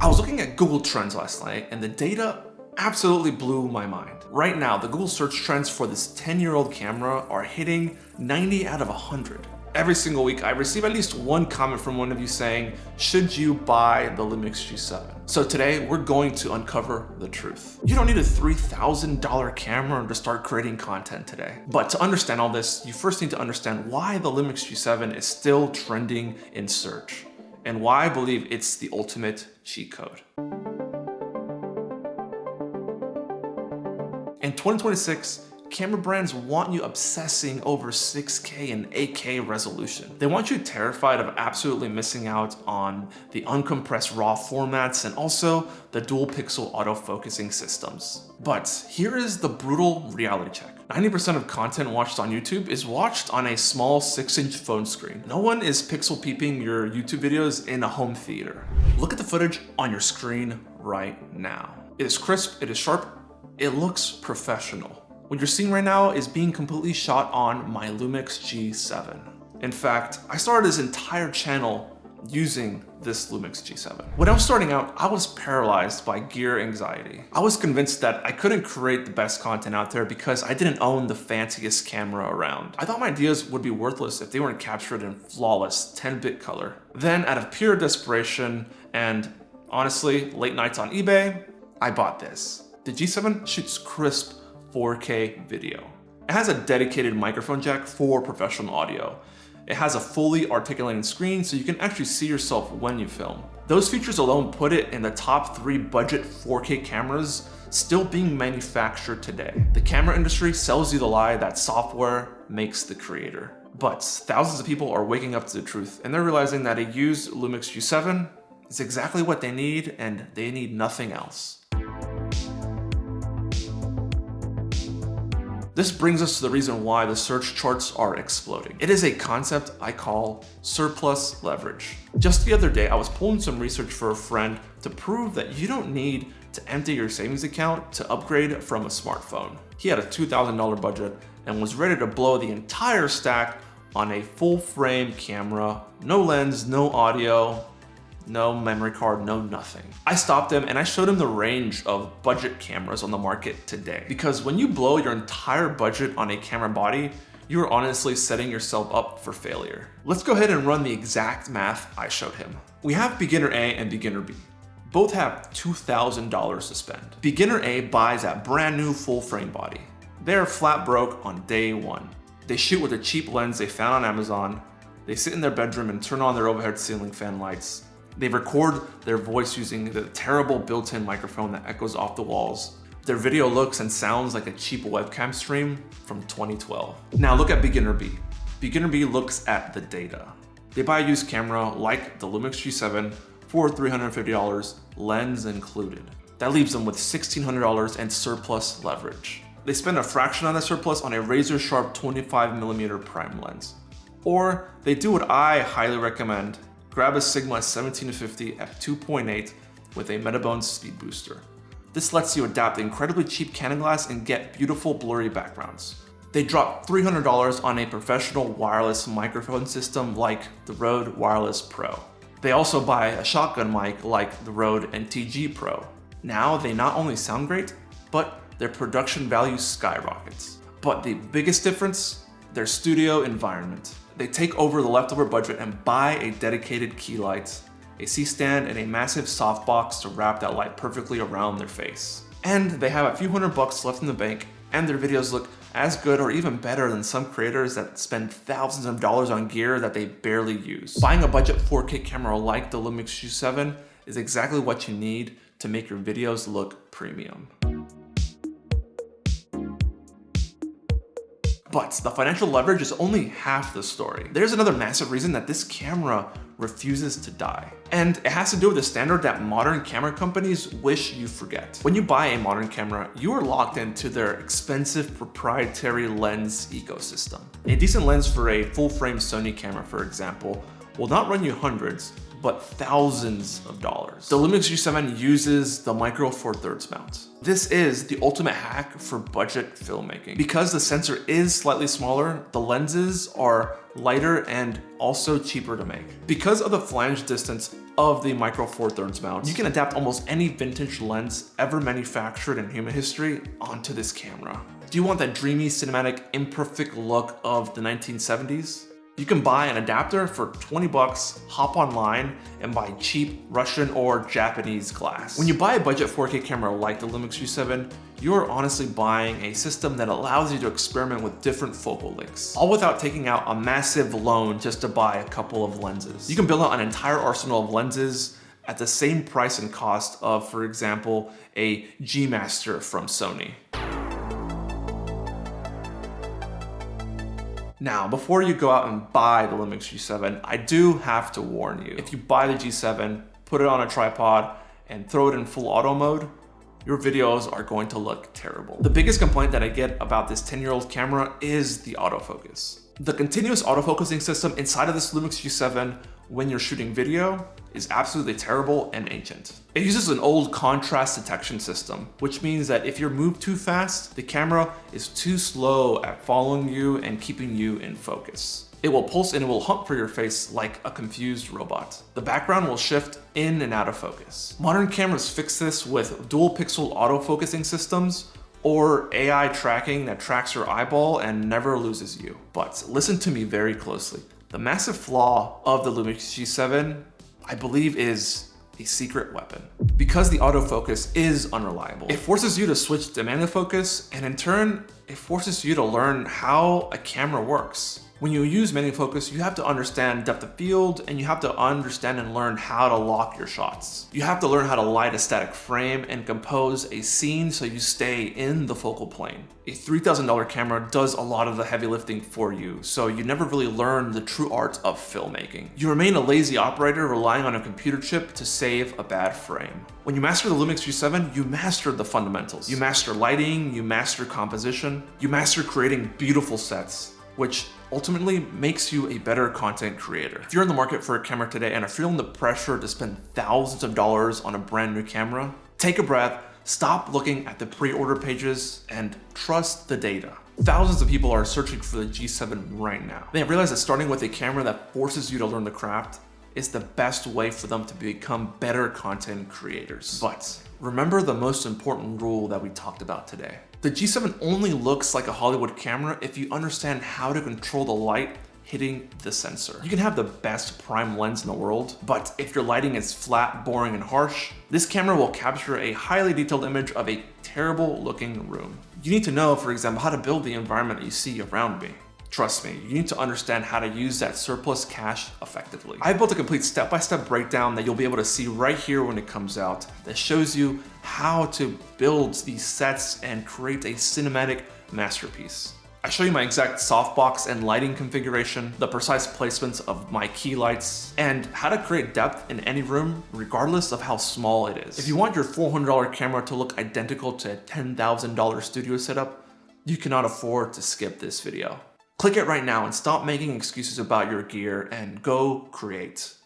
I was looking at Google Trends last night and the data absolutely blew my mind. Right now, the Google search trends for this 10-year-old camera are hitting 90 out of 100. Every single week, I receive at least one comment from one of you saying, should you buy the Lumix G7? So today, we're going to uncover the truth. You don't need a $3,000 camera to start creating content today. But to understand all this, you first need to understand why the Lumix G7 is still trending in search, and why I believe it's the ultimate cheat code. In 2026, camera brands want you obsessing over 6K and 8K resolution. They want you terrified of absolutely missing out on the uncompressed RAW formats and also the dual pixel autofocusing systems. But here is the brutal reality check. 90% of content watched on YouTube is watched on a small 6-inch phone screen. No one is pixel peeping your YouTube videos in a home theater. Look at the footage on your screen right now. It is crisp, it is sharp, it looks professional. What you're seeing right now is being completely shot on my Lumix G7. In fact, I started this entire channel using this Lumix G7. When I was starting out, I was paralyzed by gear anxiety. I was convinced that I couldn't create the best content out there because I didn't own the fanciest camera around. I thought my ideas would be worthless if they weren't captured in flawless 10-bit color. Then, out of pure desperation and honestly, late nights on eBay, I bought this. The G7 shoots crisp 4K video. It has a dedicated microphone jack for professional audio. It has a fully articulating screen so you can actually see yourself when you film. Those features alone put it in the top 3 budget 4K cameras still being manufactured today. The camera industry sells you the lie that software makes the creator. But thousands of people are waking up to the truth and they're realizing that a used Lumix G7 is exactly what they need and they need nothing else. This brings us to the reason why the search charts are exploding. It is a concept I call surplus leverage. Just the other day, I was pulling some research for a friend to prove that you don't need to empty your savings account to upgrade from a smartphone. He had a $2,000 budget and was ready to blow the entire stack on a full frame camera, no lens, no audio, no memory card, no nothing. I stopped him and I showed him the range of budget cameras on the market today. Because when you blow your entire budget on a camera body, you are honestly setting yourself up for failure. Let's go ahead and run the exact math I showed him. We have beginner A and beginner B. Both have $2,000 to spend. Beginner A buys that brand new full frame body. They're flat broke on day one. They shoot with a cheap lens they found on Amazon. They sit in their bedroom and turn on their overhead ceiling fan lights. They record their voice using the terrible built-in microphone that echoes off the walls. Their video looks and sounds like a cheap webcam stream from 2012. Now look at beginner B. Beginner B looks at the data. They buy a used camera like the Lumix G7 for $350, lens included. That leaves them with $1,600 and surplus leverage. They spend a fraction of that surplus on a razor-sharp 25mm prime lens. Or they do what I highly recommend. Grab a Sigma 17-50 f2.8 with a Metabone speed booster. This lets you adapt incredibly cheap Canon glass and get beautiful blurry backgrounds. They drop $300 on a professional wireless microphone system like the Rode Wireless Pro. They also buy a shotgun mic like the Rode NTG Pro. Now they not only sound great, but their production value skyrockets. But the biggest difference, their studio environment. They take over the leftover budget and buy a dedicated key light, a C-stand, and a massive softbox to wrap that light perfectly around their face. And they have a few $100 left in the bank, and their videos look as good or even better than some creators that spend thousands of dollars on gear that they barely use. Buying a budget 4K camera like the Lumix G7 is exactly what you need to make your videos look premium. But the financial leverage is only half the story. There's another massive reason that this camera refuses to die. And it has to do with the standard that modern camera companies wish you forget. When you buy a modern camera, you are locked into their expensive proprietary lens ecosystem. A decent lens for a full-frame Sony camera, for example, will not run you hundreds, but thousands of dollars. The Lumix G7 uses the Micro Four Thirds mount. This is the ultimate hack for budget filmmaking. Because the sensor is slightly smaller, the lenses are lighter and also cheaper to make. Because of the flange distance of the Micro Four Thirds mount, you can adapt almost any vintage lens ever manufactured in human history onto this camera. Do you want that dreamy, cinematic, imperfect look of the 1970s? You can buy an adapter for 20 bucks, hop online, and buy cheap Russian or Japanese glass. When you buy a budget 4K camera like the Lumix G7, you're honestly buying a system that allows you to experiment with different focal lengths, all without taking out a massive loan just to buy a couple of lenses. You can build out an entire arsenal of lenses at the same price and cost of, for example, a G Master from Sony. Now, before you go out and buy the Lumix G7, I do have to warn you. If you buy the G7, put it on a tripod, and throw it in full auto mode, your videos are going to look terrible. The biggest complaint that I get about this 10-year-old camera is the autofocus. The continuous autofocusing system inside of this Lumix G7 when you're shooting video is absolutely terrible and ancient. It uses an old contrast detection system, which means that if you're moved too fast, the camera is too slow at following you and keeping you in focus. It will pulse and it will hunt for your face like a confused robot. The background will shift in and out of focus. Modern cameras fix this with dual pixel autofocusing systems or AI tracking that tracks your eyeball and never loses you. But listen to me very closely. The massive flaw of the Lumix G7, I believe, is a secret weapon. Because the autofocus is unreliable, it forces you to switch to manual focus, and in turn, it forces you to learn how a camera works. When you use manual focus, you have to understand depth of field, and you have to understand and learn how to lock your shots. You have to learn how to light a static frame and compose a scene so you stay in the focal plane. A $3,000 camera does a lot of the heavy lifting for you, so you never really learn the true art of filmmaking. You remain a lazy operator relying on a computer chip to save a bad frame. When you master the Lumix G7, you master the fundamentals. You master lighting, you master composition, you master creating beautiful sets, which ultimately makes you a better content creator. If you're in the market for a camera today and are feeling the pressure to spend thousands of dollars on a brand new camera, take a breath, stop looking at the pre-order pages, and trust the data. Thousands of people are searching for the G7 right now. They realize that starting with a camera that forces you to learn the craft is the best way for them to become better content creators. But remember the most important rule that we talked about today. The G7 only looks like a Hollywood camera if you understand how to control the light hitting the sensor. You can have the best prime lens in the world, but if your lighting is flat, boring, and harsh, this camera will capture a highly detailed image of a terrible looking room. You need to know, for example, how to build the environment that you see around me. Trust me, you need to understand how to use that surplus cash effectively. I built a complete step-by-step breakdown that you'll be able to see right here when it comes out that shows you how to build these sets and create a cinematic masterpiece. I show you my exact softbox and lighting configuration, the precise placements of my key lights, and how to create depth in any room regardless of how small it is. If you want your $400 camera to look identical to a $10,000 studio setup, you cannot afford to skip this video. Click it right now and stop making excuses about your gear and go create.